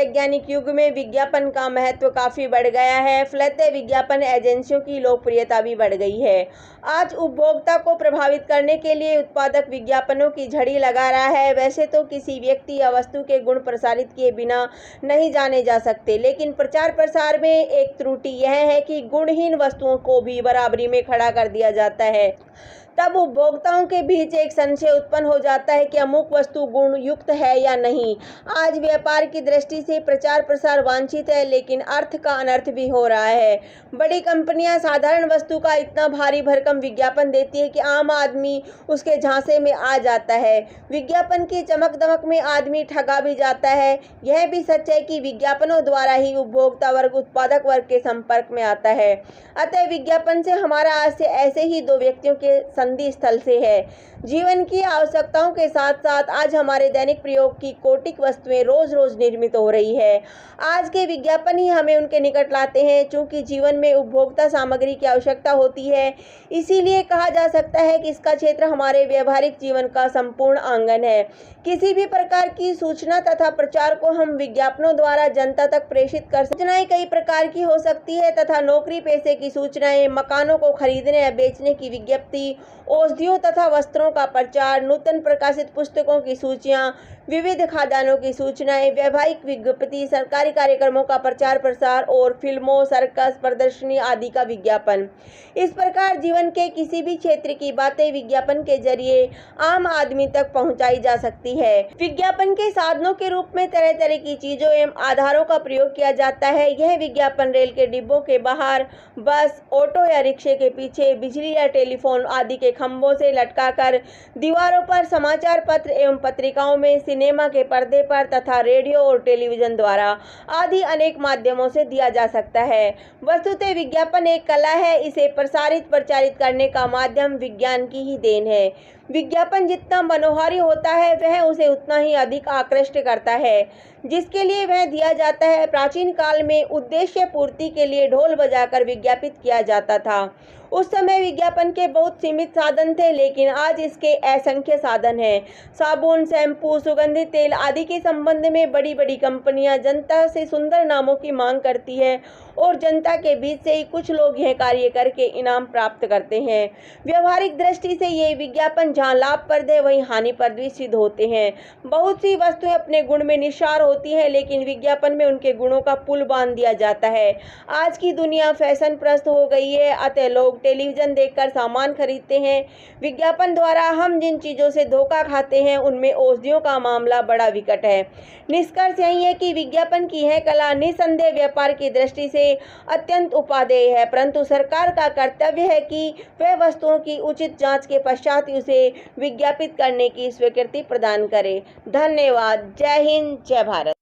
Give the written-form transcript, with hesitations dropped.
वैज्ञानिक युग में विज्ञापन का महत्व काफ़ी बढ़ गया है, फलतः विज्ञापन एजेंसियों की लोकप्रियता भी बढ़ गई है। आज उपभोक्ता को प्रभावित करने के लिए उत्पादक विज्ञापनों की झड़ी लगा रहा है। वैसे तो किसी व्यक्ति या वस्तु के गुण प्रसारित किए बिना नहीं जाने जा सकते, लेकिन प्रचार प्रसार में एक त्रुटि यह है कि गुणहीन वस्तुओं को भी बराबरी में खड़ा कर दिया जाता है। तब उपभोक्ताओं के बीच एक संशय उत्पन्न हो जाता है कि अमुक वस्तु गुण युक्त है या नहीं। आज व्यापार की दृष्टि से प्रचार प्रसार वांछित है, लेकिन अर्थ का अनर्थ भी हो रहा है। बड़ी कंपनियां साधारण वस्तु का इतना भारी भरकम विज्ञापन देती है कि आम आदमी उसके झांसे में आ जाता है। विज्ञापन की चमक दमक में आदमी ठगा भी जाता है। यह भी सच है कि विज्ञापनों द्वारा ही उपभोक्ता वर्ग उत्पादक वर्ग के संपर्क में आता है। अतः विज्ञापन से हमारा आशय ऐसे ही दो व्यक्तियों के संधि स्थल से है। जीवन की आवश्यकताओं के साथ साथ आज हमारे दैनिक प्रयोग की कौटिक वस्तुएं रोज रोज निर्मित हो रही है। आज के विज्ञापन ही हमें उनके निकट लाते हैं। चूंकि जीवन में उपभोक्ता सामग्री की आवश्यकता होती है, इसीलिए कहा जा सकता है कि इसका क्षेत्र हमारे व्यवहारिक जीवन का संपूर्ण आंगन है। किसी भी प्रकार की सूचना तथा प्रचार को हम विज्ञापनों द्वारा जनता तक प्रेषित कर सूचनाएं कई प्रकार की हो सकती है तथा नौकरी पेशे की सूचनाएं, मकानों को खरीदने या बेचने की विज्ञप्ति, औषधियों तथा वस्त्रों का प्रचार, नूतन प्रकाशित पुस्तकों की सूचियां, विविध खाद्यान्नों की सूचनाएं, वैवाहिक विज्ञप्ति, सरकारी कार्यक्रमों का प्रचार प्रसार और फिल्मों, सर्कस, प्रदर्शनी आदि का विज्ञापन। इस प्रकार जीवन के किसी भी क्षेत्र की बातें विज्ञापन के जरिए आम आदमी तक पहुंचाई जा सकती है। विज्ञापन के साधनों के रूप में तरह तरह की चीजों एवं आधारों का प्रयोग किया जाता है। यह विज्ञापन रेल के डिब्बों के बाहर, बस, ऑटो या रिक्शे के पीछे, बिजली या टेलीफोन आदि के खंभों से लटकाकर, दीवारों पर, समाचार पत्र एवं पत्रिकाओं में, सिनेमा के पर्दे पर तथा रेडियो और टेलीविजन द्वारा आदि अनेक माध्यमों से दिया जा सकता है। वस्तुतः विज्ञापन एक कला है। इसे प्रसारित प्रचारित करने का माध्यम विज्ञान की ही देन है। विज्ञापन जितना मनोहारी होता है, वह उसे उतना ही अधिक आकृष्ट करता है जिसके लिए वह दिया जाता है। प्राचीन काल में उद्देश्य पूर्ति के लिए ढोल बजाकर विज्ञापित किया जाता था। उस समय विज्ञापन के बहुत सीमित साधन थे, लेकिन आज इसके असंख्य साधन हैं। साबुन, शैम्पू, सुगंधित तेल आदि के संबंध में बड़ी बड़ी कंपनियां जनता से सुंदर नामों की मांग करती है और जनता के बीच से ही कुछ लोग यह कार्य करके इनाम प्राप्त करते हैं। व्यवहारिक दृष्टि से ये विज्ञापन जहाँ लाभप्रद है, वहीं हानिप्रद भी सिद्ध होते हैं। बहुत सी वस्तुएं अपने गुण में निस्सार होती हैं, लेकिन विज्ञापन में उनके गुणों का पुल बांध दिया जाता है। आज की दुनिया फैशन प्रस्त हो गई है, अतः लोग टेलीविजन देखकर सामान खरीदते हैं। विज्ञापन द्वारा हम जिन चीजों से धोखा खाते हैं, उनमें औषधियों का मामला बड़ा विकट है। निष्कर्ष यही है कि विज्ञापन की यह कला निसंदेह व्यापार की दृष्टि से अत्यंत उपादेय है, परंतु सरकार का कर्तव्य है कि वह वस्तुओं की उचित जांच के पश्चात उसे विज्ञापित करने की स्वीकृति प्रदान करे। धन्यवाद। जय हिंद, जय भारत।